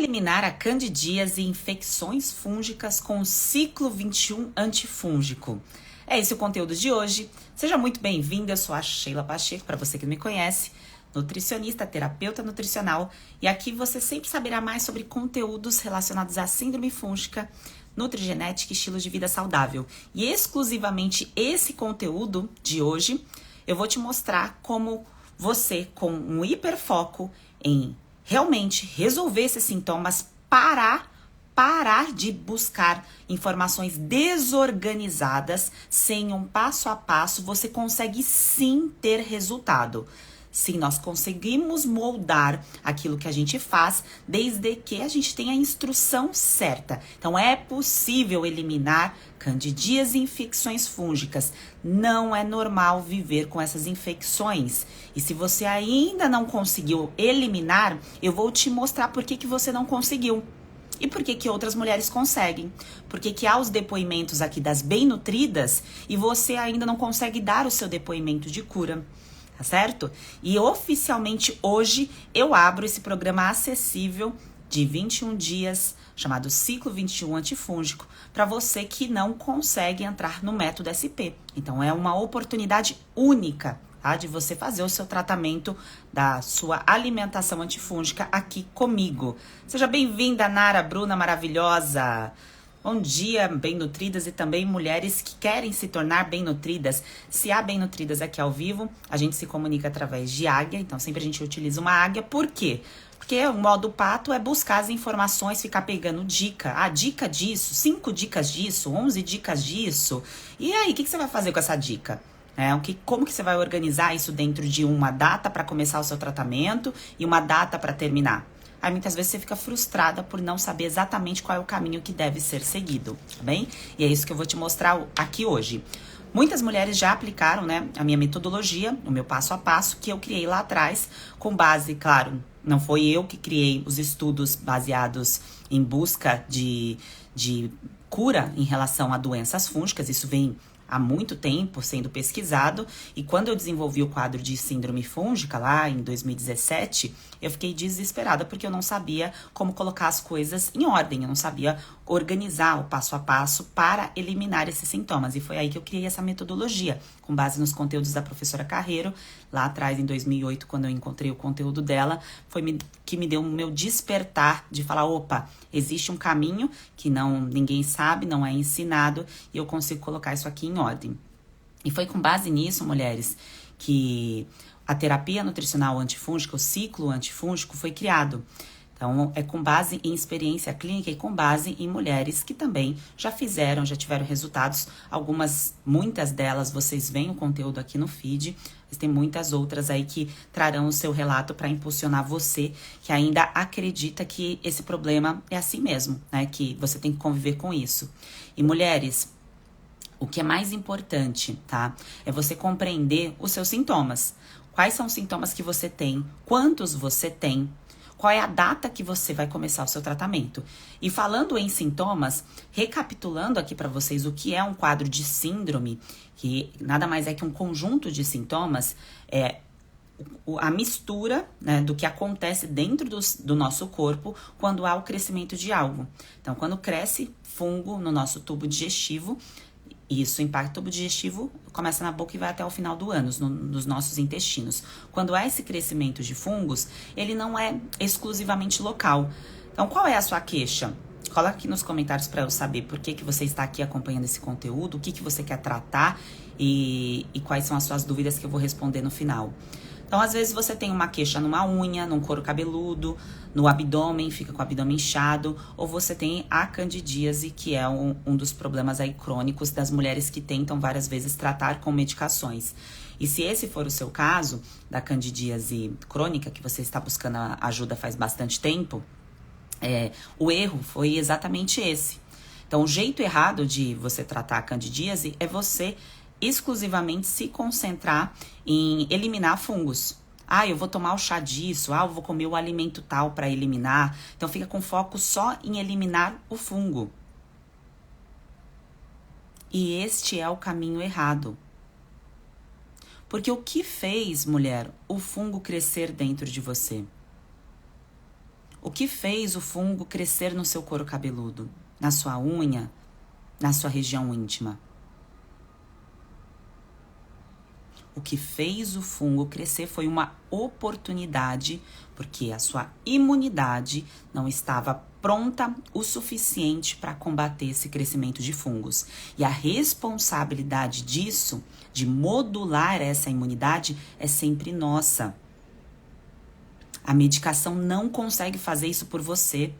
eliminar a candidíase e infecções fúngicas com o ciclo 21 antifúngico. É esse o conteúdo de hoje. Seja muito bem-vinda, eu sou a Sheila Pacheco, para você que não me conhece, nutricionista, terapeuta nutricional, e aqui você sempre saberá mais sobre conteúdos relacionados à síndrome fúngica, nutrigenética e estilo de vida saudável. E exclusivamente esse conteúdo de hoje, eu vou te mostrar como você, com um hiperfoco em realmente resolver esses sintomas, parar de buscar informações desorganizadas, sem um passo a passo, você consegue sim ter resultado. Sim, nós conseguimos moldar aquilo que a gente faz, desde que a gente tenha a instrução certa. Então, é possível eliminar candidíase e infecções fúngicas. Não é normal viver com essas infecções. E se você ainda não conseguiu eliminar, eu vou te mostrar por que você não conseguiu. E por que outras mulheres conseguem? Porque há os depoimentos aqui das bem nutridas e você ainda não consegue dar o seu depoimento de cura. Tá certo? E oficialmente hoje eu abro esse programa acessível de 21 dias, chamado Ciclo 21 Antifúngico, para você que não consegue entrar no método SP. Então é uma oportunidade única, tá? De você fazer o seu tratamento da sua alimentação antifúngica aqui comigo. Seja bem-vinda, Nara Bruna maravilhosa! Bom dia, bem nutridas e também mulheres que querem se tornar bem nutridas. Se há bem nutridas aqui ao vivo, a gente se comunica através de águia, então sempre a gente utiliza uma águia. Por quê? Porque o modo pato é buscar as informações, ficar pegando dica. Ah, dica disso, 5 dicas disso, 11 dicas disso. E aí, o que você vai fazer com essa dica? Como que você vai organizar isso dentro de uma data para começar o seu tratamento e uma data para terminar? Aí muitas vezes você fica frustrada por não saber exatamente qual é o caminho que deve ser seguido, tá bem? E é isso que eu vou te mostrar aqui hoje. Muitas mulheres já aplicaram, né, a minha metodologia, o meu passo a passo, que eu criei lá atrás, com base, claro, não foi eu que criei os estudos baseados em busca de cura em relação a doenças fúngicas, isso vem há muito tempo sendo pesquisado, e quando eu desenvolvi o quadro de síndrome fúngica lá em 2017, eu fiquei desesperada porque eu não sabia como colocar as coisas em ordem, eu não sabia organizar o passo a passo para eliminar esses sintomas, e foi aí que eu criei essa metodologia, com base nos conteúdos da professora Carreiro, lá atrás em 2008, quando eu encontrei o conteúdo dela, que me deu o meu despertar de falar, opa, existe um caminho que ninguém sabe, não é ensinado, e eu consigo colocar isso aqui em ordem. E foi com base nisso, mulheres, que a terapia nutricional antifúngica, o ciclo antifúngico, foi criado. Então, é com base em experiência clínica e com base em mulheres que também já tiveram resultados. Muitas delas, vocês veem o conteúdo aqui no feed, mas tem muitas outras aí que trarão o seu relato para impulsionar você, que ainda acredita que esse problema é assim mesmo, né? Que você tem que conviver com isso. E mulheres, o que é mais importante, tá? É você compreender os seus sintomas. Quais são os sintomas que você tem? Quantos você tem? Qual é a data que você vai começar o seu tratamento? E falando em sintomas, recapitulando aqui para vocês o que é um quadro de síndrome, que nada mais é que um conjunto de sintomas, a mistura, né, do que acontece dentro do nosso corpo quando há o crescimento de algo. Então, quando cresce fungo no nosso tubo digestivo, isso impacta o tubo digestivo, começa na boca e vai até o final do ânus, nos nossos intestinos. Quando há esse crescimento de fungos, ele não é exclusivamente local. Então, qual é a sua queixa? Coloque aqui nos comentários para eu saber por que você está aqui acompanhando esse conteúdo, o que você quer tratar e quais são as suas dúvidas que eu vou responder no final. Então, às vezes você tem uma queixa numa unha, num couro cabeludo, no abdômen, fica com o abdômen inchado, ou você tem a candidíase, que é um dos problemas aí crônicos das mulheres que tentam várias vezes tratar com medicações. E se esse for o seu caso, da candidíase crônica, que você está buscando ajuda faz bastante tempo, o erro foi exatamente esse. Então, o jeito errado de você tratar a candidíase é você exclusivamente se concentrar em eliminar fungos. Ah, eu vou tomar o chá disso, eu vou comer o alimento tal para eliminar. Então fica com foco só em eliminar o fungo. E este é o caminho errado. Porque o que fez, mulher, o fungo crescer dentro de você? O que fez o fungo crescer no seu couro cabeludo, na sua unha, na sua região íntima? O que fez o fungo crescer foi uma oportunidade, porque a sua imunidade não estava pronta o suficiente para combater esse crescimento de fungos. E a responsabilidade disso, de modular essa imunidade, é sempre nossa. A medicação não consegue fazer isso por você.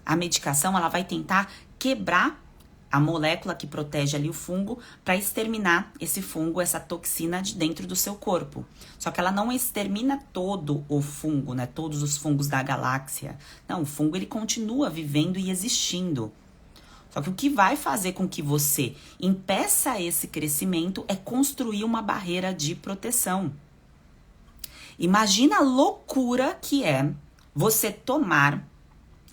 A medicação, ela vai tentar quebrar a molécula que protege ali o fungo para exterminar esse fungo, essa toxina de dentro do seu corpo. Só que ela não extermina todo o fungo, né? Todos os fungos da galáxia. Não, o fungo ele continua vivendo e existindo. Só que o que vai fazer com que você impeça esse crescimento é construir uma barreira de proteção. Imagina a loucura que é você tomar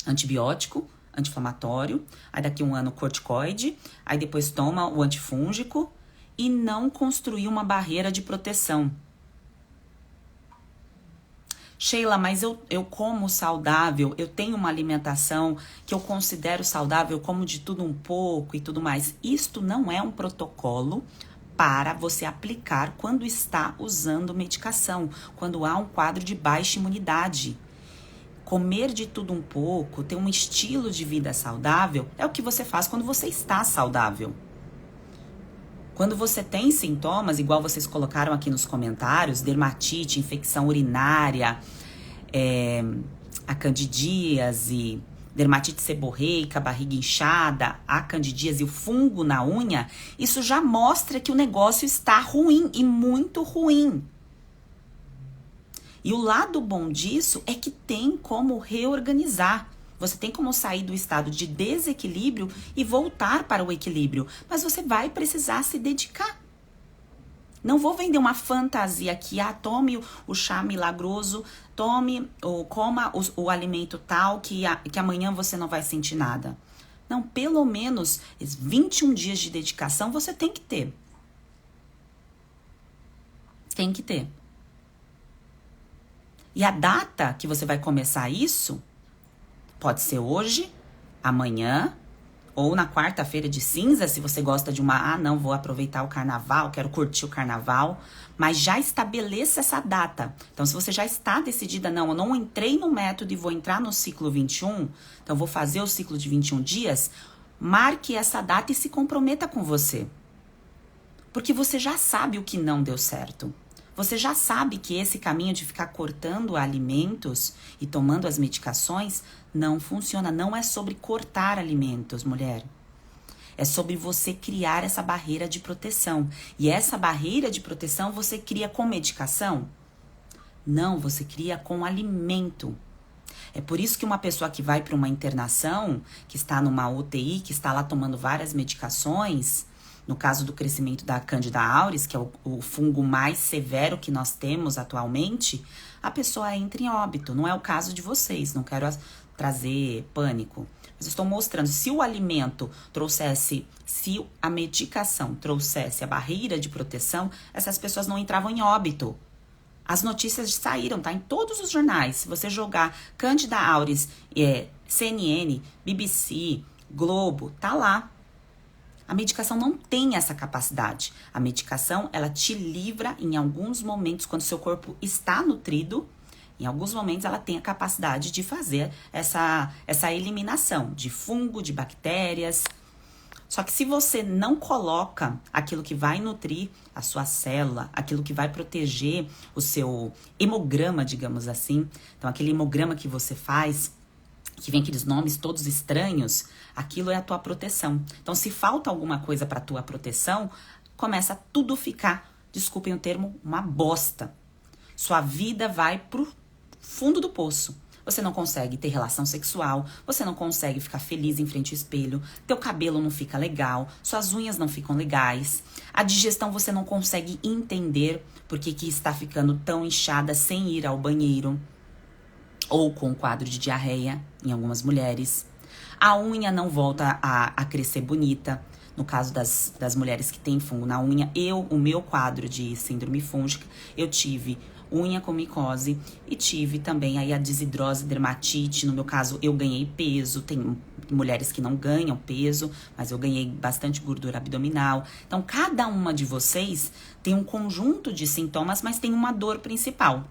antibiótico, anti-inflamatório, aí daqui um ano corticoide, aí depois toma o antifúngico e não construir uma barreira de proteção. Sheila, mas eu como saudável, eu tenho uma alimentação que eu considero saudável, eu como de tudo um pouco e tudo mais. Isto não é um protocolo para você aplicar quando está usando medicação, quando há um quadro de baixa imunidade. Comer de tudo um pouco, ter um estilo de vida saudável, é o que você faz quando você está saudável. Quando você tem sintomas, igual vocês colocaram aqui nos comentários, dermatite, infecção urinária, a candidíase, dermatite seborreica, barriga inchada, a candidíase e o fungo na unha, isso já mostra que o negócio está ruim e muito ruim. E o lado bom disso é que tem como reorganizar. Você tem como sair do estado de desequilíbrio e voltar para o equilíbrio. Mas você vai precisar se dedicar. Não vou vender uma fantasia aqui. Tome o chá milagroso, tome ou coma o alimento tal que amanhã você não vai sentir nada. Não, pelo menos 21 dias de dedicação você tem que ter. Tem que ter. E a data que você vai começar isso pode ser hoje, amanhã ou na quarta-feira de cinza, se você gosta de não, vou aproveitar o carnaval, quero curtir o carnaval, mas já estabeleça essa data. Então, se você já está decidida, eu não entrei no método e vou entrar no ciclo 21, então vou fazer o ciclo de 21 dias, marque essa data e se comprometa com você. Porque você já sabe o que não deu certo. Você já sabe que esse caminho de ficar cortando alimentos e tomando as medicações não funciona. Não é sobre cortar alimentos, mulher. É sobre você criar essa barreira de proteção. E essa barreira de proteção você cria com medicação? Não, você cria com alimento. É por isso que uma pessoa que vai para uma internação, que está numa UTI, que está lá tomando várias medicações, no caso do crescimento da Candida auris, que é o fungo mais severo que nós temos atualmente, a pessoa entra em óbito. Não é o caso de vocês, não quero trazer pânico. Mas estou mostrando, se o alimento trouxesse, se a medicação trouxesse a barreira de proteção, essas pessoas não entravam em óbito. As notícias saíram, tá? Em todos os jornais. Se você jogar Candida auris, CNN, BBC, Globo, tá lá. A medicação não tem essa capacidade. A medicação, ela te livra em alguns momentos, quando seu corpo está nutrido, em alguns momentos ela tem a capacidade de fazer essa eliminação de fungo, de bactérias. Só que se você não coloca aquilo que vai nutrir a sua célula, aquilo que vai proteger o seu hemograma, digamos assim, então aquele hemograma que você faz, que vem aqueles nomes todos estranhos, aquilo é a tua proteção. Então, se falta alguma coisa para a tua proteção, começa a tudo ficar, desculpem o termo, uma bosta. Sua vida vai pro fundo do poço. Você não consegue ter relação sexual, você não consegue ficar feliz em frente ao espelho, teu cabelo não fica legal, suas unhas não ficam legais, a digestão você não consegue entender por que está ficando tão inchada sem ir ao banheiro, ou com quadro de diarreia, em algumas mulheres. A unha não volta a crescer bonita. No caso das mulheres que têm fungo na unha, o meu quadro de síndrome fúngica, eu tive unha com micose e tive também aí a desidrose, dermatite. No meu caso, eu ganhei peso. Tem mulheres que não ganham peso, mas eu ganhei bastante gordura abdominal. Então, cada uma de vocês tem um conjunto de sintomas, mas tem uma dor principal.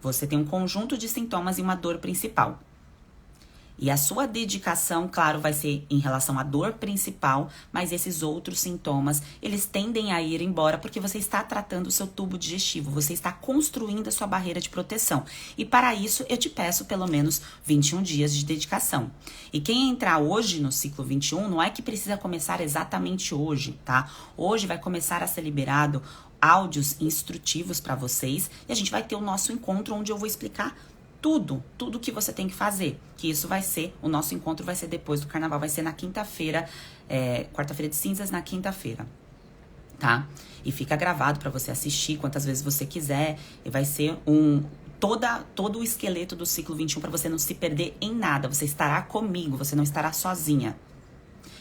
Você tem um conjunto de sintomas e uma dor principal. E a sua dedicação, claro, vai ser em relação à dor principal, mas esses outros sintomas, eles tendem a ir embora porque você está tratando o seu tubo digestivo, você está construindo a sua barreira de proteção. E para isso, eu te peço pelo menos 21 dias de dedicação. E quem entrar hoje no ciclo 21, não é que precisa começar exatamente hoje, tá? Hoje vai começar a ser liberado áudios instrutivos para vocês e a gente vai ter o nosso encontro onde eu vou explicar tudo que você tem que fazer, que isso vai ser, o nosso encontro vai ser depois do carnaval, vai ser na quinta-feira, quarta-feira de cinzas, na quinta-feira, tá? E fica gravado pra você assistir quantas vezes você quiser, e vai ser todo o esqueleto do ciclo 21 pra você não se perder em nada, você estará comigo, você não estará sozinha.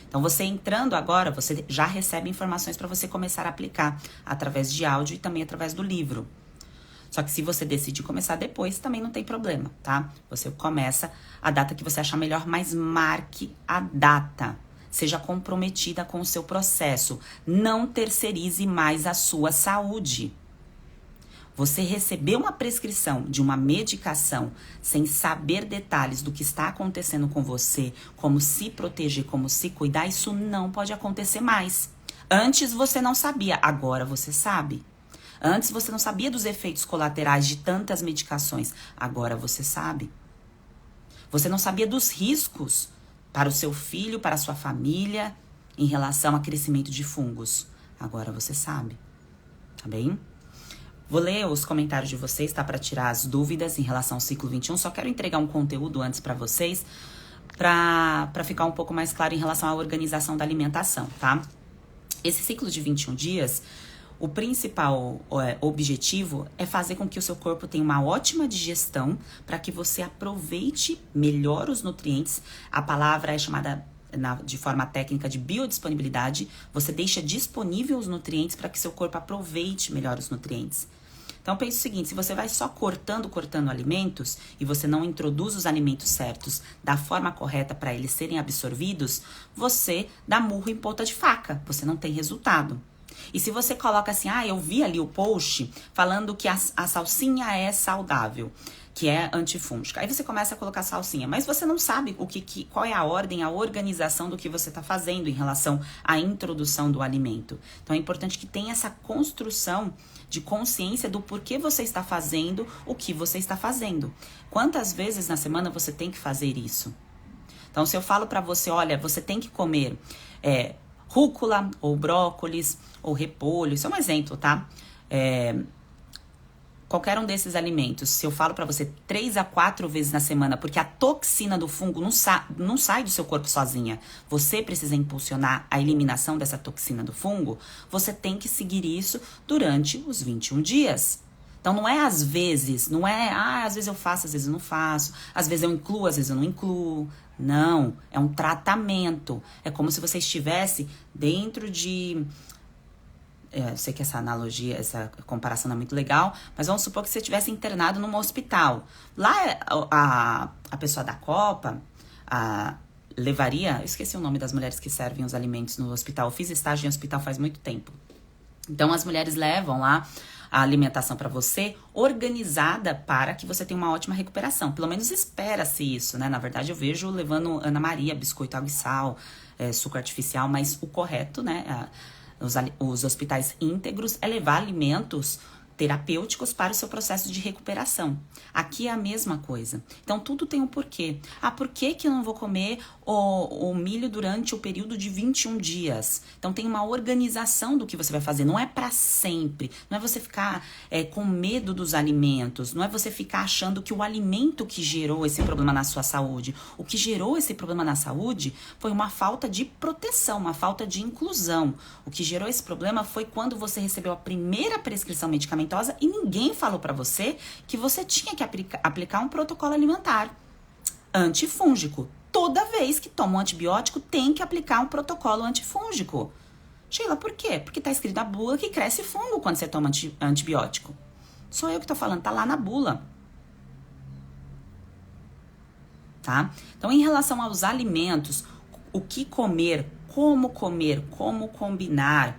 Então, você entrando agora, você já recebe informações pra você começar a aplicar, através de áudio e também através do livro. Só que se você decidir começar depois, também não tem problema, tá? Você começa a data que você achar melhor, mas marque a data. Seja comprometida com o seu processo. Não terceirize mais a sua saúde. Você receber uma prescrição de uma medicação sem saber detalhes do que está acontecendo com você, como se proteger, como se cuidar, isso não pode acontecer mais. Antes você não sabia, agora você sabe. Antes você não sabia dos efeitos colaterais de tantas medicações, agora você sabe. Você não sabia dos riscos para o seu filho, para a sua família, em relação ao crescimento de fungos. Agora você sabe, tá bem? Vou ler os comentários de vocês, tá? Para tirar as dúvidas em relação ao ciclo 21. Só quero entregar um conteúdo antes para vocês, para ficar um pouco mais claro em relação à organização da alimentação, tá? Esse ciclo de 21 dias... O principal objetivo é fazer com que o seu corpo tenha uma ótima digestão para que você aproveite melhor os nutrientes. A palavra é chamada de forma técnica de biodisponibilidade. Você deixa disponível os nutrientes para que seu corpo aproveite melhor os nutrientes. Então pense o seguinte, se você vai só cortando alimentos e você não introduz os alimentos certos da forma correta para eles serem absorvidos, você dá murro em ponta de faca, você não tem resultado. E se você coloca assim, eu vi ali o post falando que a salsinha é saudável, que é antifúngica. Aí você começa a colocar salsinha, mas você não sabe qual é a ordem, a organização do que você está fazendo em relação à introdução do alimento. Então é importante que tenha essa construção de consciência do porquê você está fazendo o que você está fazendo. Quantas vezes na semana você tem que fazer isso? Então se eu falo para você, olha, você tem que comer... rúcula, ou brócolis, ou repolho, isso é um exemplo, tá? Qualquer um desses alimentos, se eu falo pra você 3 a 4 vezes na semana, porque a toxina do fungo não sai do seu corpo sozinha, você precisa impulsionar a eliminação dessa toxina do fungo, você tem que seguir isso durante os 21 dias. Então não é às vezes, não é, às vezes eu faço, às vezes eu não faço, às vezes eu incluo, às vezes eu não incluo. Não, é um tratamento. É como se você estivesse dentro de... Eu sei que essa analogia, essa comparação não é muito legal, mas vamos supor que você estivesse internado num hospital. Lá a pessoa da Copa levaria... Eu esqueci o nome das mulheres que servem os alimentos no hospital. Eu fiz estágio em hospital faz muito tempo. Então as mulheres levam lá a alimentação para você organizada para que você tenha uma ótima recuperação. Pelo menos espera-se isso, né? Na verdade, eu vejo levando Ana Maria, biscoito, água e sal, suco artificial, mas o correto, né? Os hospitais íntegros é levar alimentos terapêuticos para o seu processo de recuperação. Aqui é a mesma coisa. Então, tudo tem um porquê. Por que eu não vou comer o milho durante o período de 21 dias? Então, tem uma organização do que você vai fazer. Não é para sempre. Não é você ficar com medo dos alimentos. Não é você ficar achando que o alimento que gerou esse problema na sua saúde. O que gerou esse problema na saúde foi uma falta de proteção, uma falta de inclusão. O que gerou esse problema foi quando você recebeu a primeira prescrição medicamentosa e ninguém falou para você que você tinha que aplicar um protocolo alimentar antifúngico. Toda vez que toma um antibiótico, tem que aplicar um protocolo antifúngico. Sheila, por quê? Porque tá escrito na bula que cresce fungo quando você toma antibiótico. Sou eu que tô falando, tá lá na bula. Tá? Então, em relação aos alimentos, o que comer, como combinar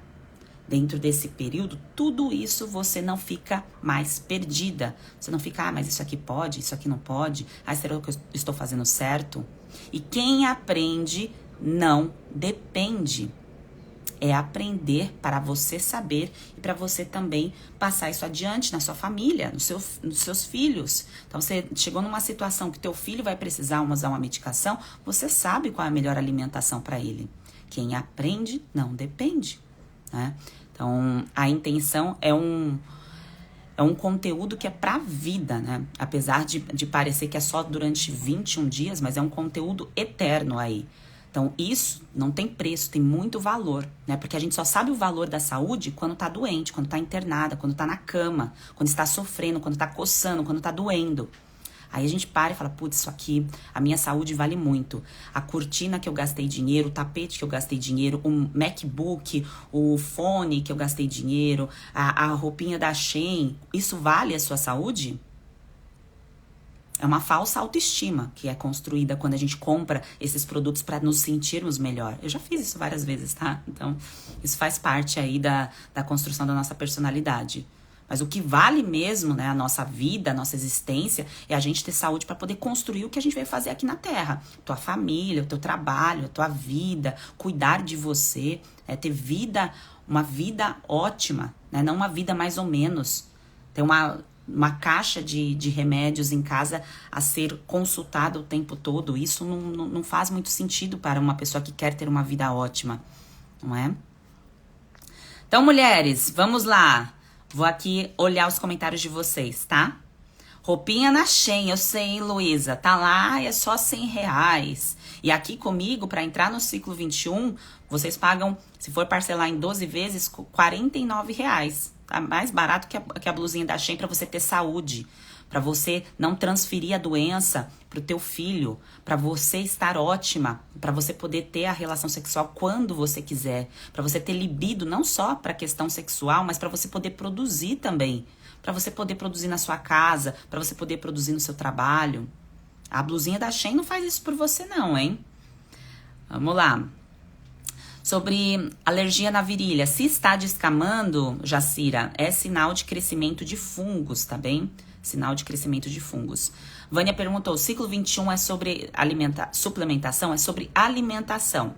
dentro desse período, tudo isso você não fica mais perdida. Você não fica, mas isso aqui pode, isso aqui não pode. Será que eu estou fazendo certo? E quem aprende não depende. É aprender para você saber e para você também passar isso adiante na sua família, nos seus filhos. Então, você chegou numa situação que teu filho vai precisar usar uma medicação, você sabe qual é a melhor alimentação para ele. Quem aprende não depende, né? Então, a intenção é um conteúdo que é pra vida, né? Apesar de parecer que é só durante 21 dias, mas é um conteúdo eterno aí. Então, isso não tem preço, tem muito valor, né? Porque a gente só sabe o valor da saúde quando tá doente, quando tá internada, quando tá na cama, quando está sofrendo, quando tá coçando, quando tá doendo. Aí a gente para e fala, putz, isso aqui, a minha saúde vale muito. A cortina que eu gastei dinheiro, o tapete que eu gastei dinheiro, o MacBook, o fone que eu gastei dinheiro, a roupinha da Shein, isso vale a sua saúde? É uma falsa autoestima que é construída quando a gente compra esses produtos para nos sentirmos melhor. Eu já fiz isso várias vezes, tá? Então, isso faz parte aí da construção da nossa personalidade. Mas o que vale mesmo, né, a nossa vida, a nossa existência, é a gente ter saúde para poder construir o que a gente veio fazer aqui na Terra. Tua família, o teu trabalho, a tua vida, cuidar de você, ter vida, uma vida ótima, né? Não uma vida mais ou menos. Ter uma caixa de remédios em casa a ser consultada o tempo todo. Isso não faz muito sentido para uma pessoa que quer ter uma vida ótima, não é? Então, mulheres, vamos lá. Vou aqui olhar os comentários de vocês, tá? Roupinha na Shein, eu sei, hein, Luísa? Tá lá, é só R$100. E aqui comigo, para entrar no ciclo 21, vocês pagam, se for parcelar em 12 vezes, R$49. Tá mais barato que a blusinha da Shein para você ter saúde, para você não transferir a doença pro teu filho, para você estar ótima, para você poder ter a relação sexual quando você quiser, para você ter libido não só para questão sexual, mas para você poder produzir também, para você poder produzir na sua casa, para você poder produzir no seu trabalho. A blusinha da Shein não faz isso por você não, hein? Vamos lá. Sobre alergia na virilha. Se está descamando, Jacira, é sinal de crescimento de fungos, tá bem? Sinal de crescimento de fungos. Vânia perguntou, o ciclo 21 é sobre suplementação? É sobre alimentação.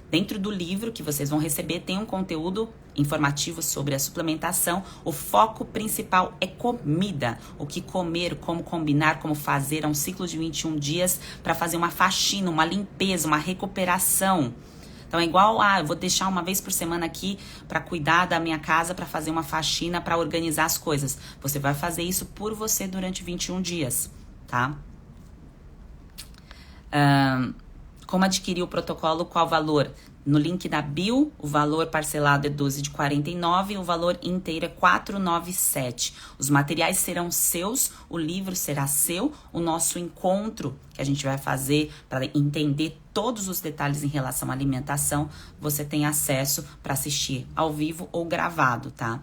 Dentro do livro que vocês vão receber tem um conteúdo informativo sobre a suplementação. O foco principal é comida. O que comer, como combinar, como fazer. É um ciclo de 21 dias para fazer uma faxina, uma limpeza, uma recuperação. Então é igual, eu vou deixar uma vez por semana aqui para cuidar da minha casa, para fazer uma faxina, para organizar as coisas. Você vai fazer isso por você durante 21 dias, tá? Como adquirir o protocolo, qual valor? No link da bio, o valor parcelado é 12 de 49 e o valor inteiro é 497. Os materiais serão seus, o livro será seu, o nosso encontro que a gente vai fazer para entender todos os detalhes em relação à alimentação, você tem acesso para assistir ao vivo ou gravado, tá?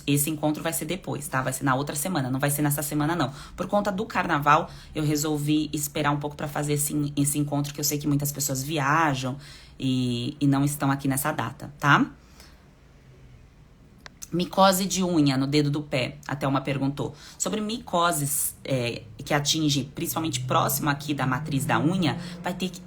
Esse encontro vai ser depois, tá? Vai ser na outra semana, não vai ser nessa semana não. Por conta do carnaval, eu resolvi esperar um pouco para fazer esse encontro, que eu sei que muitas pessoas viajam e não estão aqui nessa data, tá? Micose de unha no dedo do pé, até uma perguntou. Sobre micoses que atinge principalmente próximo aqui da matriz da unha,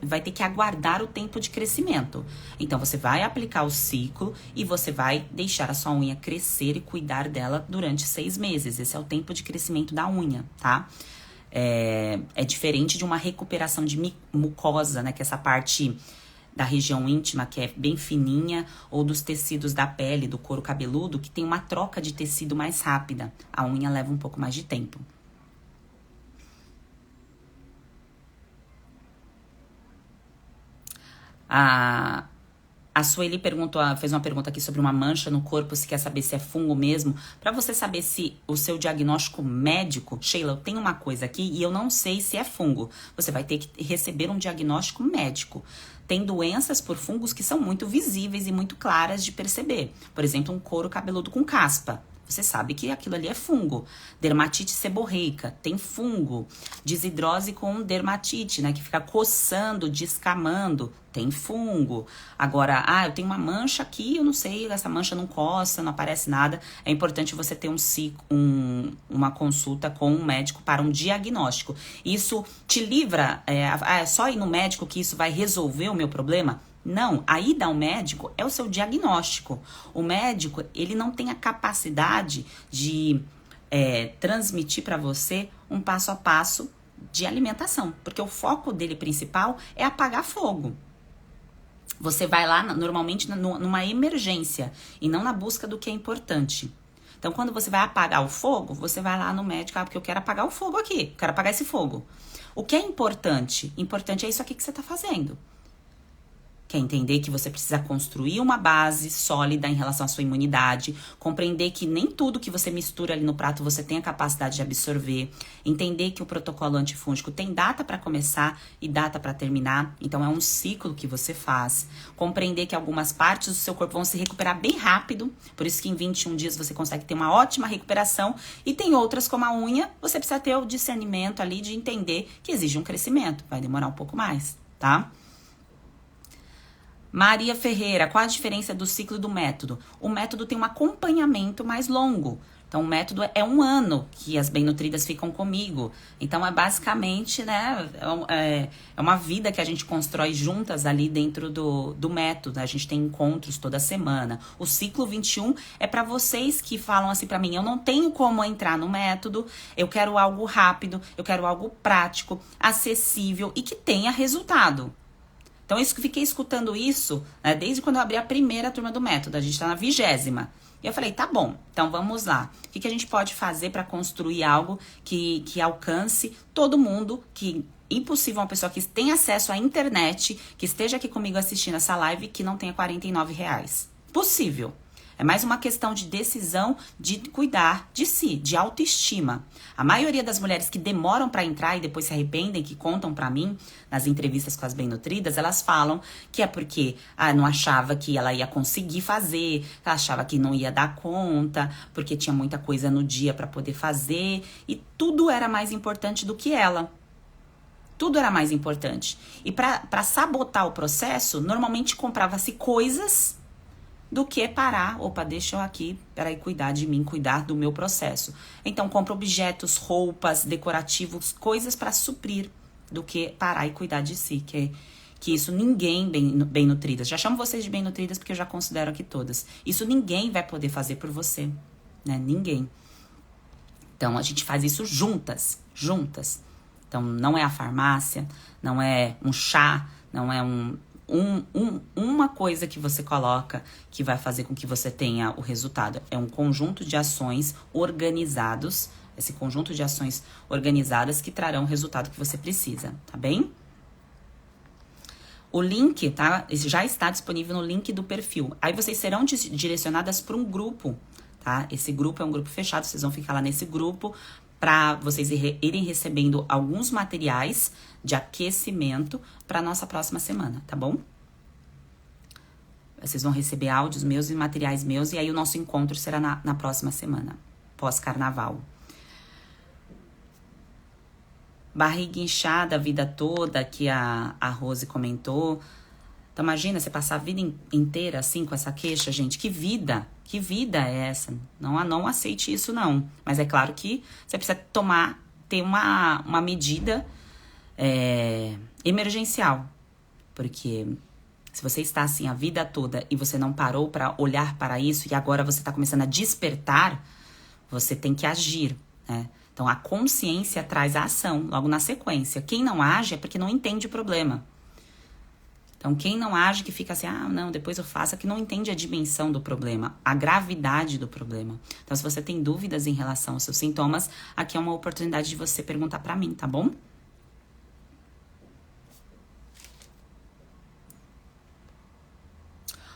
vai ter que aguardar o tempo de crescimento. Então, você vai aplicar o ciclo e você vai deixar a sua unha crescer e cuidar dela durante 6 meses. Esse é o tempo de crescimento da unha, tá? É diferente de uma recuperação de mucosa, né? Que é essa parte da região íntima, que é bem fininha, ou dos tecidos da pele, do couro cabeludo, que tem uma troca de tecido mais rápida. A unha leva um pouco mais de tempo. A Sueli fez uma pergunta aqui sobre uma mancha no corpo, se quer saber se é fungo mesmo. Para você saber se o seu diagnóstico médico, Sheila, eu tenho uma coisa aqui e eu não sei se é fungo. Você vai ter que receber um diagnóstico médico. Tem doenças por fungos que são muito visíveis e muito claras de perceber. Por exemplo, um couro cabeludo com caspa. Você sabe que aquilo ali é fungo. Dermatite seborreica, tem fungo. Desidrose com dermatite, né? Que fica coçando, descamando, tem fungo. Agora, eu tenho uma mancha aqui, eu não sei, essa mancha não coça, não aparece nada. É importante você ter uma consulta com um médico para um diagnóstico. Isso te livra, é só ir no médico que isso vai resolver o meu problema? Não, a ida ao médico é o seu diagnóstico. O médico, ele não tem a capacidade de transmitir para você um passo a passo de alimentação, porque o foco dele principal é apagar fogo. Você vai lá, normalmente, numa emergência e não na busca do que é importante. Então, quando você vai apagar o fogo, você vai lá no médico, porque eu quero apagar o fogo aqui, quero apagar esse fogo. O que é importante? Importante é isso aqui que você está fazendo. Quer entender que você precisa construir uma base sólida em relação à sua imunidade, compreender que nem tudo que você mistura ali no prato você tem a capacidade de absorver, entender que o protocolo antifúngico tem data para começar e data para terminar, então é um ciclo que você faz, compreender que algumas partes do seu corpo vão se recuperar bem rápido, por isso que em 21 dias você consegue ter uma ótima recuperação, e tem outras como a unha, você precisa ter o discernimento ali de entender que exige um crescimento, vai demorar um pouco mais, tá? Maria Ferreira, qual a diferença do ciclo e do método? O método tem um acompanhamento mais longo. Então, o método é 1 ano que as bem-nutridas ficam comigo. Então, é basicamente, né, é uma vida que a gente constrói juntas ali dentro do método. A gente tem encontros toda semana. O ciclo 21 é para vocês que falam assim para mim, eu não tenho como entrar no método, eu quero algo rápido, eu quero algo prático, acessível e que tenha resultado. Então, eu fiquei escutando isso, né, desde quando eu abri a primeira turma do método. A gente está na 20ª. E eu falei, tá bom, então vamos lá. O que a gente pode fazer para construir algo que alcance todo mundo, que impossível uma pessoa que tem acesso à internet, que esteja aqui comigo assistindo essa live, que não tenha R$49. Possível. É mais uma questão de decisão de cuidar de si, de autoestima. A maioria das mulheres que demoram para entrar e depois se arrependem, que contam para mim nas entrevistas com as bem-nutridas, elas falam que é porque não achava que ela ia conseguir fazer, ela achava que não ia dar conta, porque tinha muita coisa no dia para poder fazer e tudo era mais importante do que ela. Tudo era mais importante. E para sabotar o processo, normalmente comprava-se coisas do que parar, deixa eu aqui, peraí, cuidar de mim, cuidar do meu processo. Então, compra objetos, roupas, decorativos, coisas para suprir, do que parar e cuidar de si, que isso ninguém bem nutridas. Já chamo vocês de bem nutridas porque eu já considero aqui todas. Isso ninguém vai poder fazer por você, né? Ninguém. Então, a gente faz isso juntas. Então, não é a farmácia, não é um chá, não é uma coisa que você coloca que vai fazer com que você tenha o resultado. É um conjunto de ações organizados, esse conjunto de ações organizadas que trarão o resultado que você precisa, tá bem? O link, tá? Já está disponível no link do perfil. Aí vocês serão direcionadas para um grupo, tá? Esse grupo é um grupo fechado, vocês vão ficar lá nesse grupo para vocês irem recebendo alguns materiais de aquecimento para nossa próxima semana, tá bom? Vocês vão receber áudios meus e materiais meus, e aí o nosso encontro será na próxima semana, pós-carnaval. Barriga inchada a vida toda, que a Rose comentou. Então, imagina você passar a vida inteira assim com essa queixa, gente. Que vida é essa? Não aceite isso, não. Mas é claro que você precisa ter uma medida emergencial. Porque se você está assim a vida toda e você não parou para olhar para isso e agora você está começando a despertar, você tem que agir, né? Então, a consciência traz a ação logo na sequência. Quem não age é porque não entende o problema. Então, quem não age, que fica assim, não, depois eu faço, é que não entende a dimensão do problema, a gravidade do problema. Então, se você tem dúvidas em relação aos seus sintomas, aqui é uma oportunidade de você perguntar pra mim, tá bom?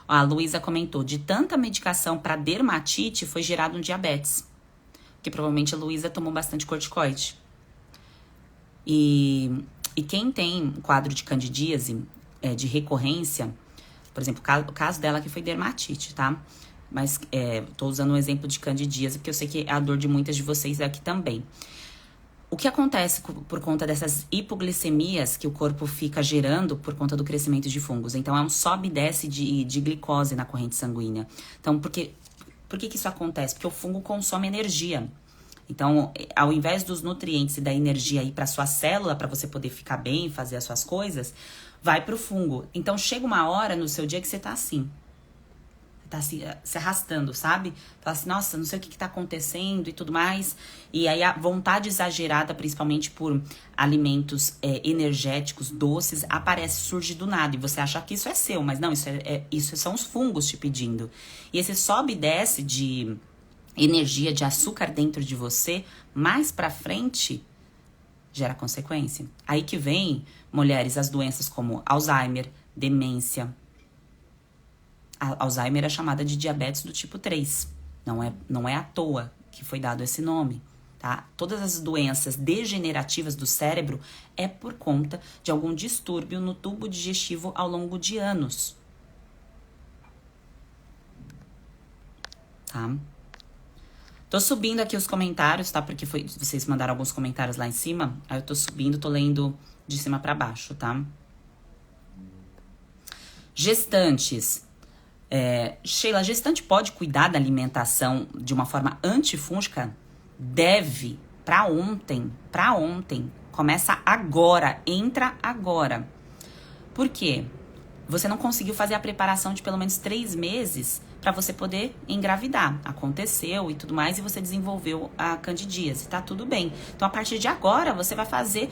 A Luísa comentou, de tanta medicação para dermatite, foi gerado um diabetes. Que provavelmente a Luísa tomou bastante corticoide. E quem tem quadro de candidíase, de recorrência, por exemplo, o caso dela que foi dermatite, tá? Mas tô usando um exemplo de candidíase, porque eu sei que é a dor de muitas de vocês aqui também. O que acontece por conta dessas hipoglicemias que o corpo fica gerando por conta do crescimento de fungos? Então, é um sobe e desce de glicose na corrente sanguínea. Então, por que isso acontece? Porque o fungo consome energia. Então, ao invés dos nutrientes e da energia ir para sua célula, para você poder ficar bem, fazer as suas coisas, vai para o fungo. Então, chega uma hora no seu dia que você tá assim. Tá se arrastando, sabe? Fala assim, nossa, não sei o que tá acontecendo e tudo mais. E aí a vontade exagerada, principalmente por alimentos energéticos, doces, surge do nada. E você acha que isso é seu, mas não, isso são os fungos te pedindo. E esse sobe e desce de energia, de açúcar dentro de você, mais pra frente, gera consequência. Aí que vem, mulheres, as doenças como Alzheimer, demência. Alzheimer é chamada de diabetes do tipo 3. Não é à toa que foi dado esse nome, tá? Todas as doenças degenerativas do cérebro é por conta de algum distúrbio no tubo digestivo ao longo de anos. Tá? Tô subindo aqui os comentários, tá? Porque vocês mandaram alguns comentários lá em cima. Aí eu tô subindo, tô lendo de cima pra baixo, tá? Gestantes. Sheila, a gestante pode cuidar da alimentação de uma forma antifúngica? Deve. Pra ontem. Começa agora. Entra agora. Por quê? Você não conseguiu fazer a preparação de pelo menos 3 meses para você poder engravidar. Aconteceu e tudo mais, e você desenvolveu a candidíase. Tá tudo bem. Então, a partir de agora, você vai fazer